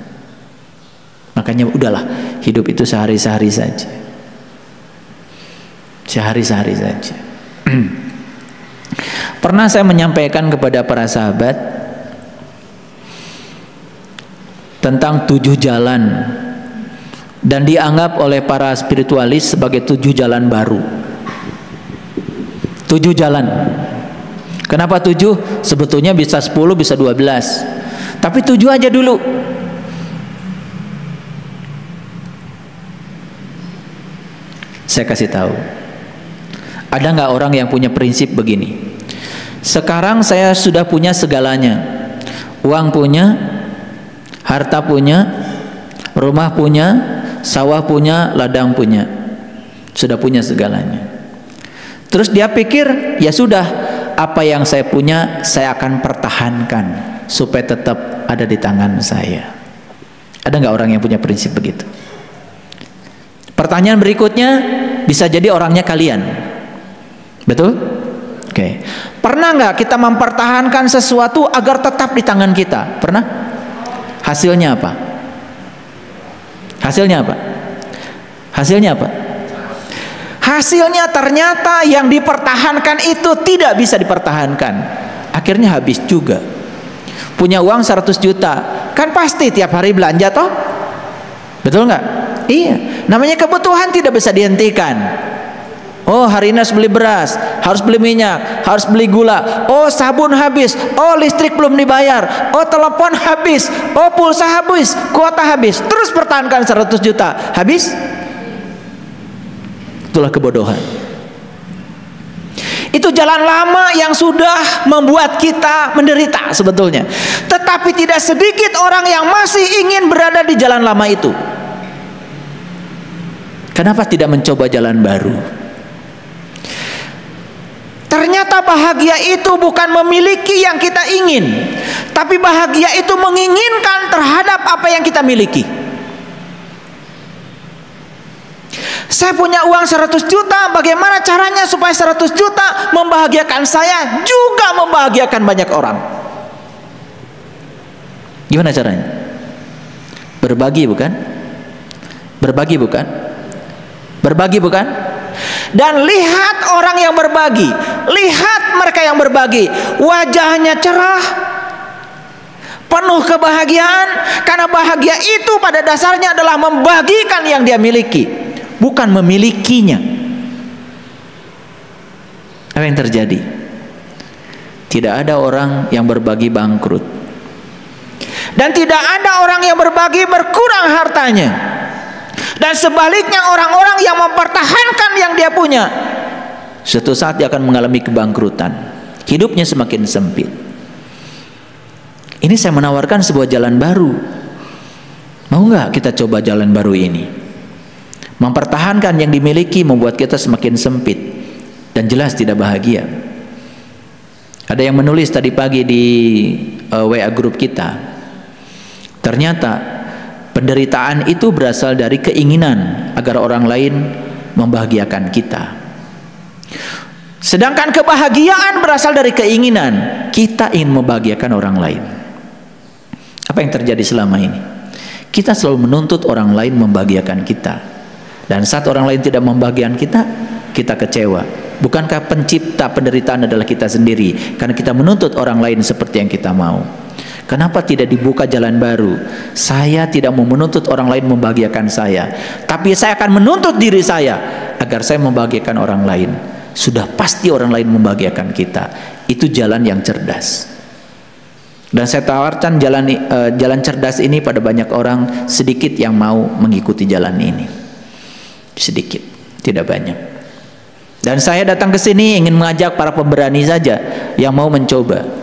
Makanya udahlah, hidup itu sehari-hari saja. Sehari-hari saja. Pernah saya menyampaikan kepada para sahabat tentang 7 jalan, dan dianggap oleh para spiritualis sebagai 7 jalan baru. 7 jalan. Kenapa 7? Sebetulnya bisa 10, bisa 12. Tapi 7 aja dulu. Saya kasih tahu. Ada nggak orang yang punya prinsip begini? Sekarang saya sudah punya segalanya. Uang punya, harta punya, rumah punya, sawah punya, ladang punya. Sudah punya segalanya. Terus dia pikir, ya sudah, apa yang saya punya saya akan pertahankan supaya tetap ada di tangan saya. Ada nggak orang yang punya prinsip begitu? Pertanyaan berikutnya, bisa jadi orangnya kalian. Betul? Oke. Oke. Pernah nggak kita mempertahankan sesuatu agar tetap di tangan kita? Pernah? Hasilnya apa? Hasilnya apa? Hasilnya apa? Hasilnya ternyata yang dipertahankan itu tidak bisa dipertahankan. Akhirnya habis juga. Punya uang 100 juta, kan pasti tiap hari belanja toh? Betul nggak? Iya. Namanya kebutuhan tidak bisa dihentikan. Oh, hari ini harus beli beras, harus beli minyak, harus beli gula. Oh, sabun habis. Oh, listrik belum dibayar. Oh, telepon habis. Oh, pulsa habis, kuota habis. Terus pertahankan 100 juta, habis. Itulah kebodohan. Itu jalan lama yang sudah membuat kita menderita sebetulnya. Tetapi tidak sedikit orang yang masih ingin berada di jalan lama itu. Kenapa tidak mencoba jalan baru? Ternyata bahagia itu bukan memiliki yang kita ingin, tapi bahagia itu menginginkan terhadap apa yang kita miliki. Saya punya uang 100 juta, bagaimana caranya supaya 100 juta membahagiakan saya juga membahagiakan banyak orang? Gimana caranya? Berbagi bukan? Berbagi bukan? Berbagi bukan? Dan lihat orang yang berbagi, lihat mereka yang berbagi, wajahnya cerah, penuh kebahagiaan, karena bahagia itu pada dasarnya adalah membagikan yang dia miliki, bukan memilikinya. Apa yang terjadi? Tidak ada orang yang berbagi bangkrut, dan tidak ada orang yang berbagi berkurang hartanya. Dan sebaliknya, orang-orang yang mempertahankan yang dia punya, suatu saat dia akan mengalami kebangkrutan. Hidupnya semakin sempit. Ini saya menawarkan sebuah jalan baru. Mau nggak kita coba jalan baru ini? Mempertahankan yang dimiliki membuat kita semakin sempit dan jelas tidak bahagia. Ada yang menulis tadi pagi di WA grup kita. Ternyata penderitaan itu berasal dari keinginan agar orang lain membahagiakan kita. Sedangkan kebahagiaan berasal dari keinginan kita ingin membahagiakan orang lain. Apa yang terjadi selama ini? Kita selalu menuntut orang lain membahagiakan kita. Dan saat orang lain tidak membahagiakan kita, kita kecewa. Bukankah pencipta penderitaan adalah kita sendiri? Karena kita menuntut orang lain seperti yang kita mau. Kenapa tidak dibuka jalan baru? Saya tidak mau menuntut orang lain membahagiakan saya, tapi saya akan menuntut diri saya agar saya membahagiakan orang lain. Sudah pasti orang lain membahagiakan kita. Itu jalan yang cerdas. Dan saya tawarkan jalan cerdas ini pada banyak orang, sedikit yang mau mengikuti jalan ini. Sedikit, tidak banyak. Dan saya datang ke sini ingin mengajak para pemberani saja yang mau mencoba.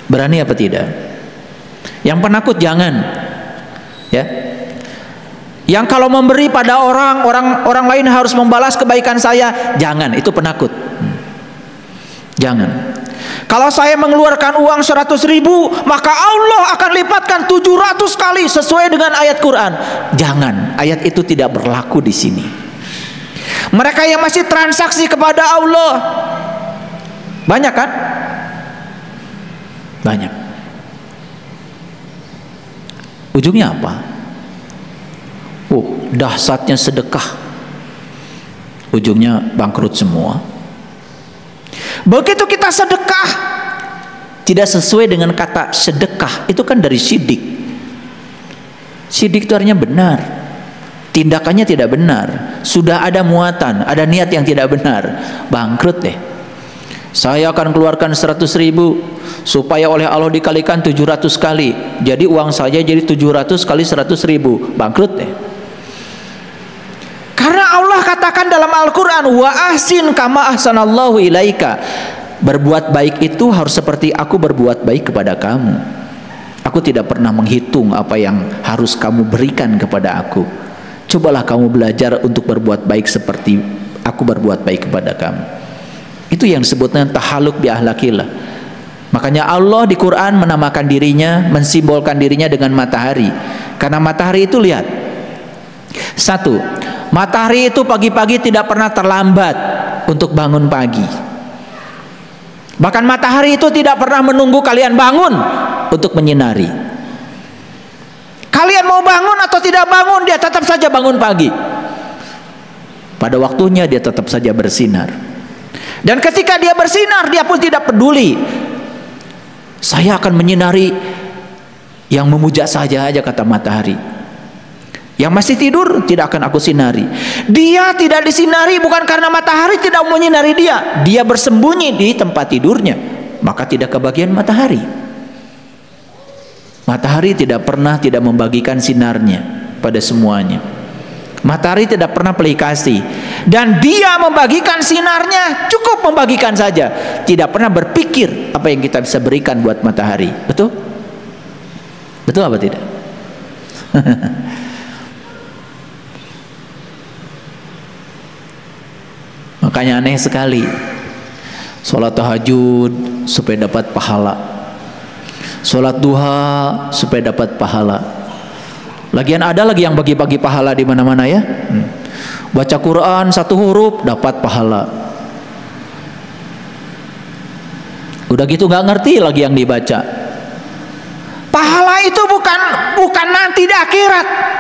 Berani apa tidak? Yang penakut jangan, ya. Yang kalau memberi pada orang lain harus membalas kebaikan saya, jangan, itu penakut. Jangan. Kalau saya mengeluarkan uang 100.000, maka Allah akan lipatkan 700 kali sesuai dengan ayat Quran. Jangan, ayat itu tidak berlaku di sini. Mereka yang masih transaksi kepada Allah banyak kan? Banyak. Ujungnya apa? Dahsyatnya sedekah, ujungnya bangkrut semua. Begitu kita sedekah tidak sesuai dengan kata sedekah, itu kan dari sidik. Sidik itu artinya benar, tindakannya tidak benar, sudah ada muatan, ada niat yang tidak benar, bangkrut deh. Saya akan keluarkan 100.000 supaya oleh Allah dikalikan 700 kali. Jadi uang saya jadi 700 kali 100.000. Bangkrut deh. Karena Allah katakan dalam Al-Quran, wa ahsin kama ahsanallahu ilaika. Berbuat baik itu harus seperti aku berbuat baik kepada kamu. Aku tidak pernah menghitung apa yang harus kamu berikan kepada aku. Cobalah kamu belajar untuk berbuat baik seperti aku berbuat baik kepada kamu. Itu yang disebutnya tahaluk bi ahlakillah. Makanya Allah di Quran menamakan dirinya, mensimbolkan dirinya dengan matahari. Karena matahari itu lihat, satu, Matahari itu pagi-pagi tidak pernah terlambat untuk bangun pagi. Bahkan matahari itu tidak pernah menunggu kalian bangun untuk menyinari. Kalian mau bangun atau tidak bangun, dia tetap saja bangun pagi. Pada waktunya dia tetap saja bersinar. Dan ketika dia bersinar, dia pun tidak peduli. Saya akan menyinari yang memuja saja kata matahari. Yang masih tidur tidak akan aku sinari. Dia tidak disinari bukan karena matahari tidak mau menyinari dia. Dia bersembunyi di tempat tidurnya, maka tidak kebagian matahari. Matahari tidak pernah tidak membagikan sinarnya pada semuanya. Matahari tidak pernah pilih kasih. Dan dia membagikan sinarnya, cukup membagikan saja. Tidak pernah berpikir apa yang kita bisa berikan buat matahari. Betul? Betul apa tidak? Makanya aneh sekali, sholat tahajud supaya dapat pahala, sholat duha supaya dapat pahala. Lagian ada lagi yang bagi-bagi pahala di mana-mana ya. Baca Quran 1 huruf dapat pahala. Udah gitu nggak ngerti lagi yang dibaca. Pahala itu bukan nanti di akhirat.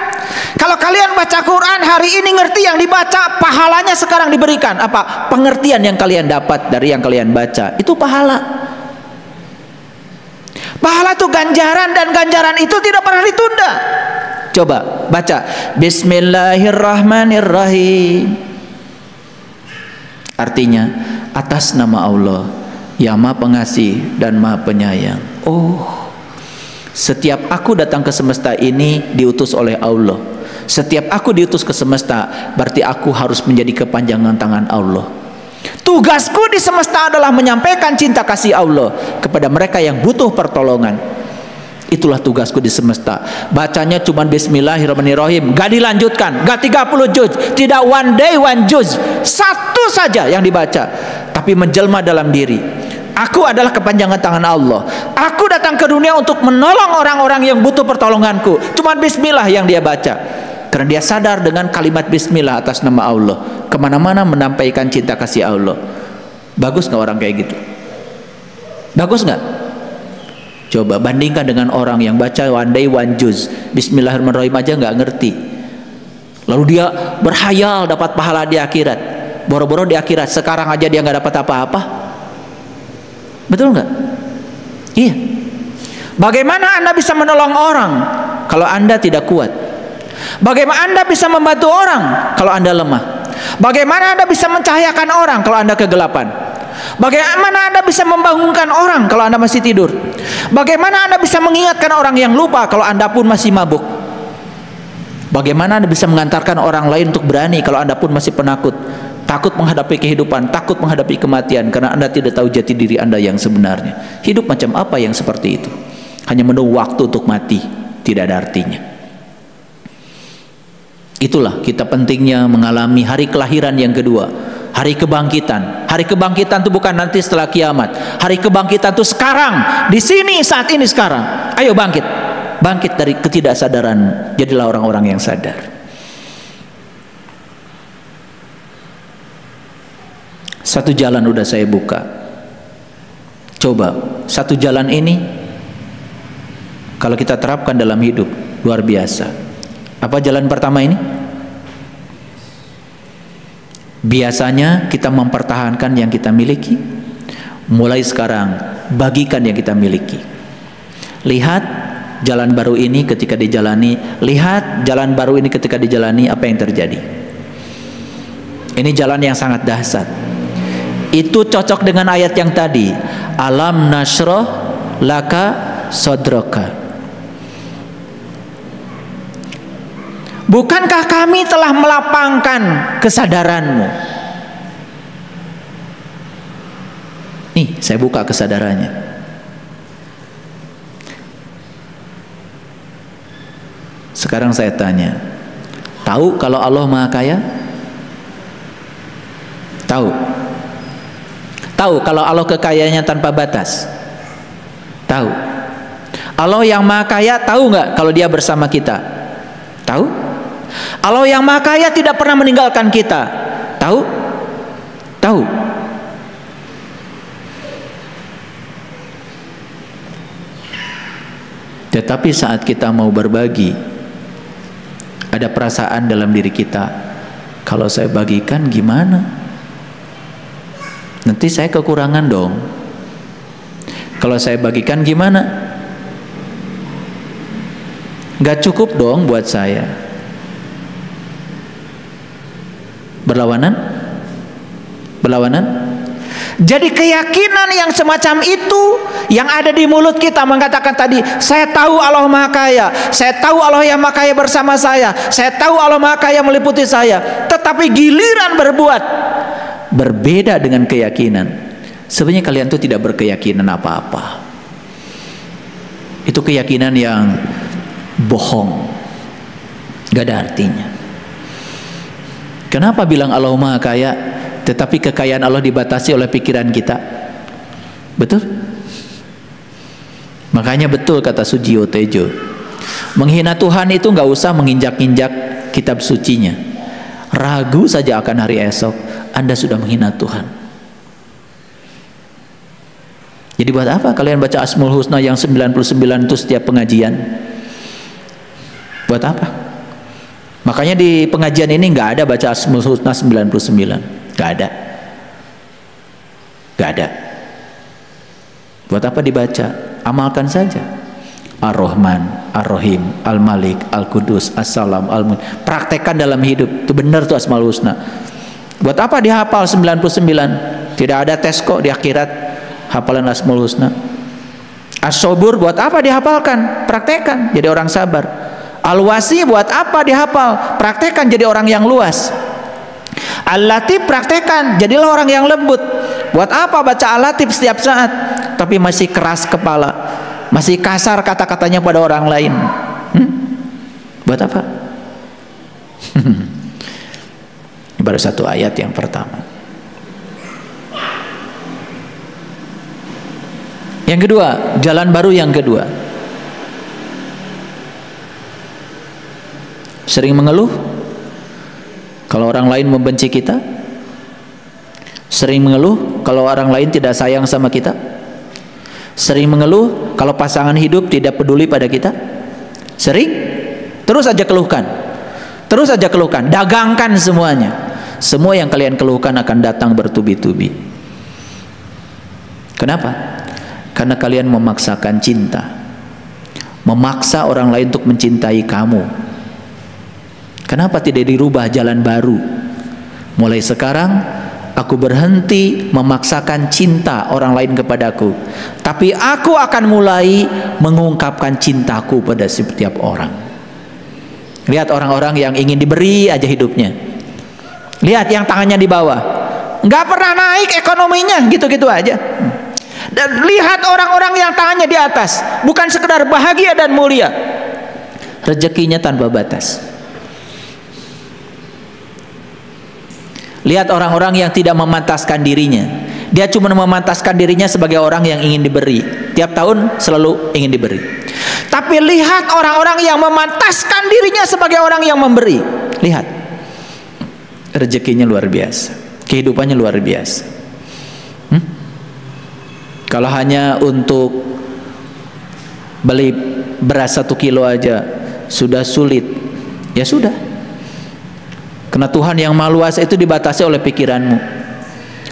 Kalau kalian baca Quran hari ini ngerti yang dibaca, pahalanya sekarang diberikan. Apa? Pengertian yang kalian dapat dari yang kalian baca, itu pahala. Pahala itu ganjaran, dan ganjaran itu tidak pernah ditunda. Coba baca Bismillahirrahmanirrahim. Artinya atas nama Allah yang Maha Pengasih dan Maha Penyayang. Oh, setiap aku datang ke semesta ini diutus oleh Allah. Setiap aku diutus ke semesta, berarti aku harus menjadi kepanjangan tangan Allah. Tugasku di semesta adalah menyampaikan cinta kasih Allah kepada mereka yang butuh pertolongan. Itulah tugasku di semesta. Bacanya cuma Bismillahirrahmanirrahim, gak dilanjutkan, gak 30 juz, tidak one day one juz, 1 saja yang dibaca, tapi menjelma dalam diri. Aku adalah kepanjangan tangan Allah. Aku datang ke dunia untuk menolong orang-orang yang butuh pertolonganku. Cuma Bismillah yang dia baca. Karena dia sadar dengan kalimat Bismillah atas nama Allah, kemana-mana menampaikan cinta kasih Allah. Bagus nggak orang kayak gitu? Bagus nggak? Coba bandingkan dengan orang yang baca one day one juz, Bismillahirrahmanirrahim aja nggak ngerti. Lalu dia berhayal dapat pahala di akhirat. Boro-boro di akhirat, sekarang aja dia nggak dapat apa-apa. Betul nggak? Iya. Bagaimana Anda bisa menolong orang kalau Anda tidak kuat? Bagaimana Anda bisa membantu orang kalau Anda lemah? Bagaimana Anda bisa mencahayakan orang kalau Anda kegelapan? Bagaimana Anda bisa membangunkan orang kalau Anda masih tidur? Bagaimana Anda bisa mengingatkan orang yang lupa kalau Anda pun masih mabuk? Bagaimana Anda bisa mengantarkan orang lain untuk berani kalau Anda pun masih penakut? Takut menghadapi kehidupan, takut menghadapi kematian, karena Anda tidak tahu jati diri Anda yang sebenarnya. Hidup macam apa yang seperti itu? Hanya menunggu waktu untuk mati, tidak ada artinya. Itulah kita pentingnya mengalami hari kelahiran yang kedua, hari kebangkitan. Hari kebangkitan itu bukan nanti setelah kiamat. Hari kebangkitan itu sekarang, di sini, saat ini, sekarang. Ayo bangkit, bangkit dari ketidaksadaran, jadilah orang-orang yang sadar. Satu jalan udah saya buka. Coba satu jalan ini kalau kita terapkan dalam hidup, luar biasa. Apa jalan pertama ini? Biasanya kita mempertahankan yang kita miliki. Mulai sekarang bagikan yang kita miliki. Lihat jalan baru ini ketika dijalani. Lihat jalan baru ini ketika dijalani, apa yang terjadi. Ini jalan yang sangat dahsyat. Itu cocok dengan ayat yang tadi, alam nasroh laka sodroka. Bukankah kami telah melapangkan kesadaranmu? Nih, saya buka kesadarannya. Sekarang saya tanya, tahu kalau Allah Maha Kaya? Tahu? Tahu kalau Allah kekayaannya tanpa batas? Tahu? Allah yang Maha Kaya tahu nggak kalau Dia bersama kita? Tahu? Allah yang Maha Kaya tidak pernah meninggalkan kita. Tahu? Tahu. Tetapi saat kita mau berbagi, ada perasaan dalam diri kita, kalau saya bagikan gimana? Nanti saya kekurangan dong. Kalau saya bagikan gimana? Gak cukup dong buat saya. Berlawanan? Berlawanan? Jadi keyakinan yang semacam itu yang ada di mulut kita mengatakan tadi, saya tahu Allah Maha Kaya, saya tahu Allah yang Maha Kaya bersama saya tahu Allah Maha Kaya meliputi saya, tetapi giliran berbuat berbeda dengan keyakinan. Sebenarnya kalian tuh tidak berkeyakinan apa-apa. Itu keyakinan yang bohong, gak ada artinya. Kenapa bilang Allah Maha Kaya tetapi kekayaan Allah dibatasi oleh pikiran kita? Betul? Makanya betul kata Sujiwo Tejo, menghina Tuhan itu nggak usah menginjak-injak kitab sucinya. Ragu saja akan hari esok, Anda sudah menghina Tuhan. Jadi buat apa kalian baca Asmaul Husna yang 99 itu setiap pengajian? Buat apa? Makanya di pengajian ini nggak ada baca Asmaul Husna 99. Nggak ada. Nggak ada. Buat apa dibaca? Amalkan saja. Ar-Rahman, Ar-Rahim, Al-Malik, Al-Qudus, As-Salam, Al-Mu'min. Praktekkan dalam hidup. Itu benar tuh Asmaul Husna. Buat apa dihafal 99? Tidak ada tes kok di akhirat hafalan Asmaul Husna. As-Sabur buat apa dihafalkan? Praktekkan jadi orang sabar. Al-Wasi buat apa dihafal? Praktekkan jadi orang yang luas. Al-Latif praktekkan jadilah orang yang lembut. Buat apa baca Al-Latif setiap saat tapi masih keras kepala, masih kasar kata-katanya pada orang lain? Buat apa? Baru satu ayat yang pertama. Yang kedua, jalan baru yang kedua, sering mengeluh kalau orang lain membenci kita, sering mengeluh kalau orang lain tidak sayang sama kita, sering mengeluh kalau pasangan hidup tidak peduli pada kita. Sering, terus aja keluhkan, terus aja keluhkan, dagangkan semuanya. Semua yang kalian keluhkan akan datang bertubi-tubi. Kenapa? Karena kalian memaksakan cinta, memaksa orang lain untuk mencintai kamu. Kenapa tidak dirubah jalan baru? Mulai sekarang aku berhenti memaksakan cinta orang lain kepadaku, tapi aku akan mulai mengungkapkan cintaku pada setiap orang. Lihat orang-orang yang ingin diberi aja hidupnya. Lihat yang tangannya di bawah, nggak pernah naik ekonominya, gitu-gitu aja. Dan lihat orang-orang yang tangannya di atas, bukan sekedar bahagia dan mulia, rezekinya tanpa batas. Lihat orang-orang yang tidak memantaskan dirinya, dia cuma memantaskan dirinya sebagai orang yang ingin diberi. Tiap tahun selalu ingin diberi. Tapi lihat orang-orang yang memantaskan dirinya sebagai orang yang memberi. Lihat, rezekinya luar biasa, kehidupannya luar biasa. Kalau hanya untuk beli beras 1 kilo aja sudah sulit, ya sudah. Karena Tuhan yang Maha Luas itu dibatasi oleh pikiranmu.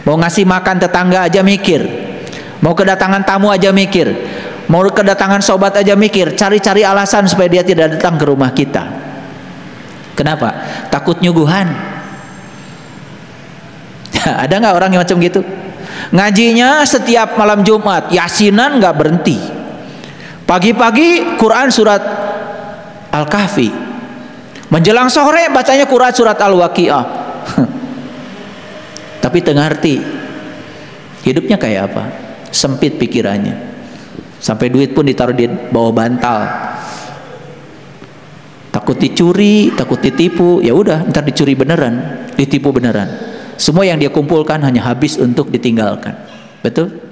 Mau ngasih makan tetangga aja mikir, mau kedatangan tamu aja mikir, mau kedatangan sobat aja mikir, cari-cari alasan supaya dia tidak datang ke rumah kita. Kenapa? Takut nyuguhan. Ada nggak orang yang macam gitu? Ngajinya setiap malam Jumat, yasinan nggak berhenti. Pagi-pagi Quran surat Al-Kahfi, menjelang sore bacanya Quran surat Al-Waqiah. Tapi tengah arti hidupnya kayak apa? Sempit pikirannya, sampai duit pun ditaruh di bawah bantal. Takut dicuri, takut ditipu. Ya udah, ntar dicuri beneran, ditipu beneran. Semua yang dia kumpulkan hanya habis untuk ditinggalkan. Betul?